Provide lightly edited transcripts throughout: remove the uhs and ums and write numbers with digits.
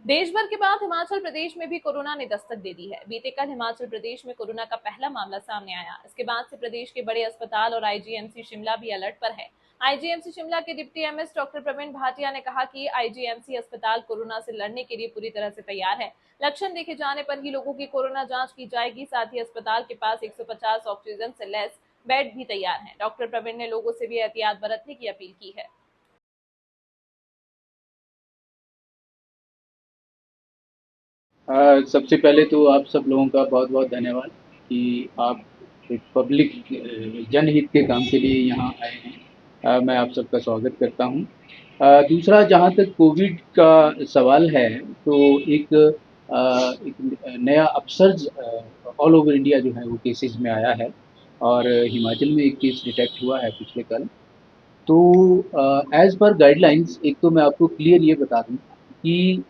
देश भर के बाद हिमाचल प्रदेश में भी कोरोना ने दस्तक दे दी है। बीते कल हिमाचल प्रदेश में कोरोना का पहला मामला सामने आया। इसके बाद से प्रदेश के बड़े अस्पताल और आईजीएमसी शिमला भी अलर्ट पर है। आईजीएमसी शिमला के deputy MS doctor Praveen Bhatia ने कहा कि आईजीएमसी अस्पताल कोरोना से लड़ने के लिए पूरी तरह से तैयार है। लक्षण देखे जाने पर ही लोगों की कोरोना जांच की जाएगी। साथ ही अस्पताल के पास 150 ऑक्सीजन से लैस बेड भी तैयार है। डॉक्टर प्रवीण ने लोगों से भी एहतियात बरतने की अपील की है। सबसे पहले तो आप सब लोगों का बहुत बहुत धन्यवाद कि आप एक पब्लिक जनहित के काम के लिए यहाँ आए हैं। मैं आप सबका स्वागत करता हूँ। दूसरा, जहाँ तक कोविड का सवाल है, तो एक नया अपसर्ज ऑल ओवर इंडिया जो है वो केसेस में आया है, और हिमाचल में एक केस डिटेक्ट हुआ है पिछले कल। तो एज़ पर गाइडलाइंस, एक तो मैं आपको क्लियर ये बता दूँ कि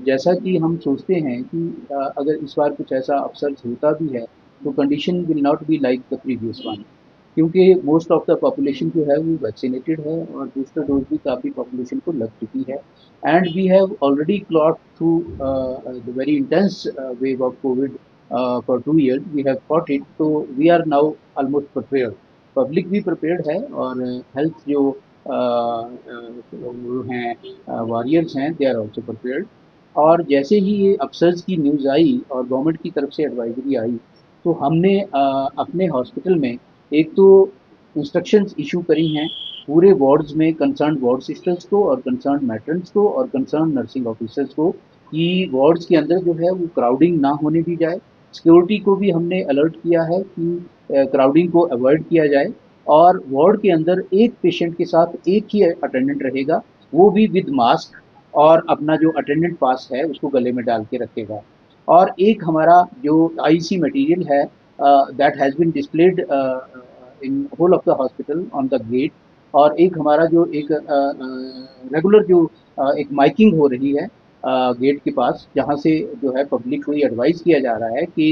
जैसा कि हम सोचते हैं कि अगर इस बार कुछ ऐसा अपसर्ज होता भी है, तो condition will not be like the previous one, क्योंकि मोस्ट ऑफ द पॉपुलेशन जो है वो वैक्सीनेटेड है और बूस्टर डोज भी काफ़ी पॉपुलेशन को लग चुकी है। And we have already clawed through the very intense wave of covid for 2 years we have fought it, तो we are now almost prepared. Public भी प्रिपेयर्ड है, और हेल्थ जो वो हैं वॉरियर्स हैं, दे आर ऑल्सो प्रिपेयर्ड। और जैसे ही ये अपसर्ज की न्यूज़ आई और गवर्नमेंट की तरफ से एडवाइजरी आई, तो हमने अपने हॉस्पिटल में एक तो इंस्ट्रक्शंस इशू करी हैं पूरे वार्ड्स में कंसर्न वार्ड सिस्टर्स को और कंसर्न मैट्रन्स को और कंसर्न नर्सिंग ऑफिसर्स को कि वार्ड्स के अंदर जो है वो क्राउडिंग ना होने दी जाए। सिक्योरिटी को भी हमने अलर्ट किया है कि क्राउडिंग को अवॉइड किया जाए, और वार्ड के अंदर एक पेशेंट के साथ एक ही अटेंडेंट रहेगा, वो भी विद मास्क, और अपना जो अटेंडेंट पास है उसको गले में डाल के रखेगा। और एक हमारा जो आईसी मटेरियल है, that has been displayed in whole of the hospital on the gate. और एक हमारा जो एक रेगुलर जो एक माइकिंग हो रही है गेट के पास, जहाँ से जो है पब्लिक को ये एडवाइस किया जा रहा है कि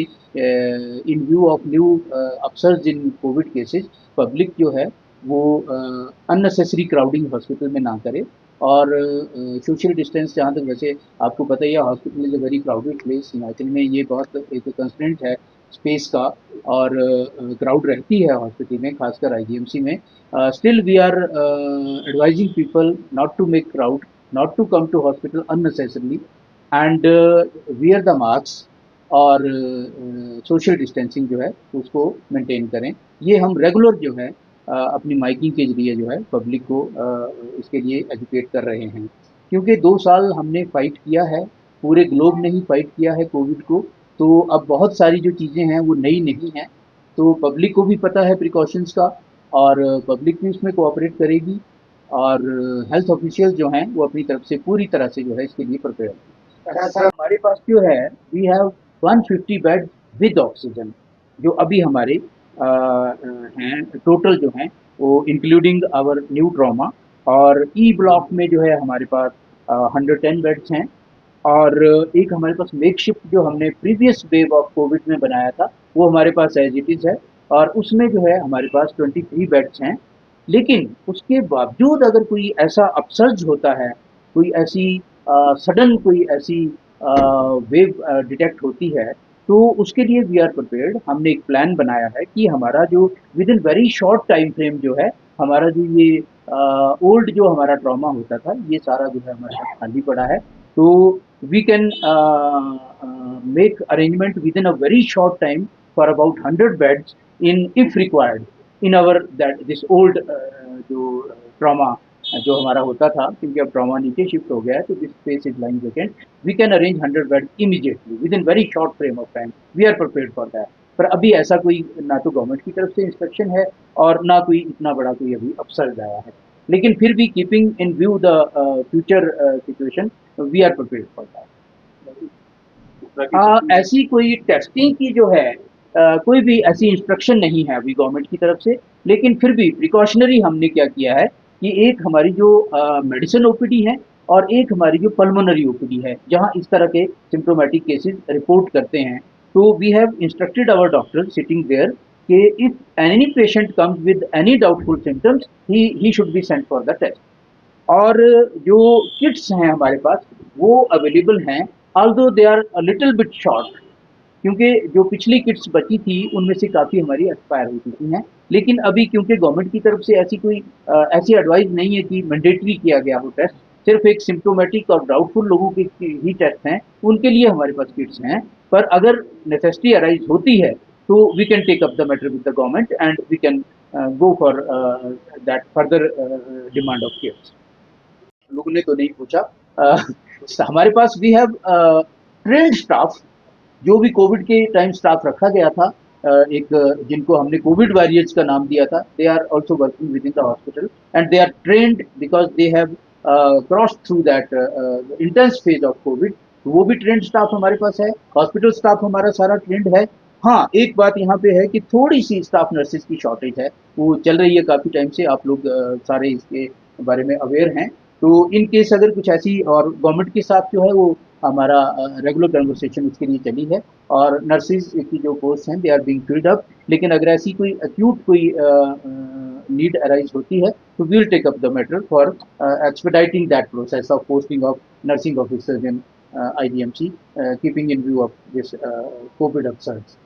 इन view of new upsurge in Covid cases, public जो है वो अननेसेसरी क्राउडिंग हॉस्पिटल में ना करे, और सोशल डिस्टेंस, जहाँ तक वैसे आपको पता ही है hospital is a very crowded place. Himachal में ये बहुत एक कंस्ट्रेंट है स्पेस का, और क्राउड रहती है हॉस्पिटल में, खासकर आईजीएमसी में। Still we are advising people not to make crowd, not to come to hospital unnecessarily, and wear the mask, और सोशल डिस्टेंसिंग जो है उसको मेंटेन करें। ये हम रेगुलर जो है अपनी माइकिंग के ज़रिए जो है पब्लिक को इसके लिए एजुकेट कर रहे हैं, क्योंकि 2 साल हमने फ़ाइट किया है, पूरे ग्लोब ने ही फ़ाइट किया है कोविड को। तो अब बहुत सारी जो चीज़ें हैं वो नई नहीं हैं, तो पब्लिक को भी पता है प्रिकॉशंस का, और पब्लिक भी उसमें कोऑपरेट करेगी, और हेल्थ ऑफिशियल जो हैं वो अपनी तरफ से पूरी तरह से जो है इसके लिए प्रिपेयर हैं। अच्छा सर, हमारे पास जो है we have 150 bed with oxygen, जो अभी हमारे हैं टोटल जो हैं, वो इंक्लूडिंग आवर न्यू ट्रॉमा। और ई ब्लॉक में जो है हमारे पास 110 बेड्स हैं, और एक हमारे पास मेकशिफ्ट जो हमने प्रीवियस वेव ऑफ कोविड में बनाया था, वो हमारे पास एज इट इज़ है, और उसमें जो है हमारे पास 23 बेड्स हैं। लेकिन उसके बावजूद अगर कोई ऐसा अपसर्ज होता है, कोई ऐसी सडन कोई ऐसी वेव डिटेक्ट होती है, तो उसके लिए वी आर प्रिपेयर्ड। हमने एक प्लान बनाया है कि हमारा जो with in very short time frame जो है, हमारा जो ये ओल्ड जो हमारा ट्रॉमा होता था, ये सारा जो है हमारे पास खाली पड़ा है। तो we can make arrangement within a very short time for about 100 beds in if required in our that this old जो trauma जो हमारा होता था, क्योंकि अब ट्रॉमा नीचे शिफ्ट हो गया है, तो this space is lying vacant, we can arrange 100 bed immediately within very short frame of time. We are prepared for that. पर अभी ऐसा कोई ना तो गवर्नमेंट की तरफ से इंस्ट्रक्शन है, और ना कोई इतना बड़ा कोई अभी अपसर्ज आया है, लेकिन फिर भी keeping in view the future situation, we are prepared for that. ऐसी कोई टेस्टिंग की जो है कोई भी ऐसी इंस्ट्रक्शन नहीं है अभी गवर्नमेंट की तरफ से, लेकिन फिर भी प्रिकॉशनरी हमने क्या किया है कि एक हमारी जो मेडिसिन ओपीडी है, और एक हमारी जो पल्मोनरी ओपीडी है, जहां इस तरह के सिम्प्टोमेटिक केसेस रिपोर्ट करते हैं, तो we have instructed our doctor sitting there कि if any patient comes with any doubtful symptoms, he should be sent for the test. और जो किट्स हैं हमारे पास वो अवेलेबल हैं, although they are a little bit short, क्योंकि जो पिछली किट्स बची थी उनमें से काफ़ी हमारी एक्सपायर हो चुकी हैं। लेकिन अभी क्योंकि गवर्नमेंट की तरफ से ऐसी कोई ऐसी एडवाइस नहीं है कि मैंडेटरी किया गया हो टेस्ट, सिर्फ एक सिम्टोमेटिक और डाउटफुल लोगों के ही टेस्ट हैं, उनके लिए हमारे पास किट्स हैं। पर अगर नेसेसिटी अराइज होती है तो we can take up the matter with the government and we can go for that further demand of kits. लोगों ने तो नहीं पूछा। हमारे पास वी हैव ट्रेन्ड स्टाफ, जो भी कोविड के टाइम स्टाफ रखा गया था, एक जिनको हमने कोविड वॉरियर्स का नाम दिया था, they are also working within the hospital and they are trained because they have cross through that intense phase of COVID. तो वो भी ट्रेंड स्टाफ हमारे पास है, हॉस्पिटल स्टाफ हमारा सारा ट्रेंड है। हाँ, एक बात यहाँ पे है कि थोड़ी सी स्टाफ नर्सेज की शॉर्टेज है, वो चल रही है काफ़ी टाइम से, आप लोग सारे इसके बारे में अवेयर हैं। तो इन केस अगर कुछ ऐसी, और गवर्नमेंट के साथ जो है वो हमारा रेगुलर कन्वर्सेशन उसके लिए चली है, और नर्सेज की जो पोस्ट हैं they are being filled up. लेकिन अगर ऐसी कोई अक्यूट कोई नीड अराइज होती है तो we will take up the matter for expediting that process of posting of nursing officers in IDMC, keeping in view of this covid upsurge.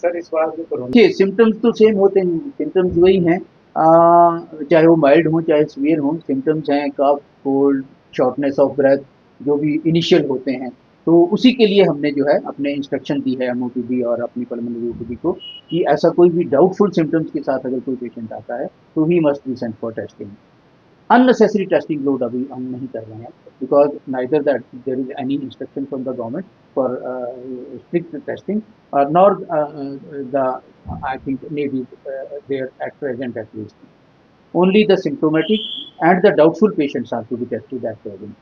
Sir इस बार जो कोरोना देखिए, सिम्टम्स तो सेम होते हैं, सिम्टम्स वही हैं, चाहे वो माइल्ड हों चाहे सीवियर हों, सिम्टम्स हैं कफ, कोल्ड, शॉर्टनेस ऑफ ब्रेथ, जो भी इनिशियल होते हैं। तो उसी के लिए हमने जो है अपने इंस्ट्रक्शन दी है MOPD और अपनी पल्मोनरी OPD को कि ऐसा कोई भी डाउटफुल सिम्टम्स के साथ अगर कोई पेशेंट आता है तो he must be sent for testing. Unnecessary testing load अभी हम नहीं कर रहे हैं, because neither that there is any instruction from the government for strict testing, nor the I think need is there at present at least. Only the symptomatic and the doubtful patients are to be tested at present.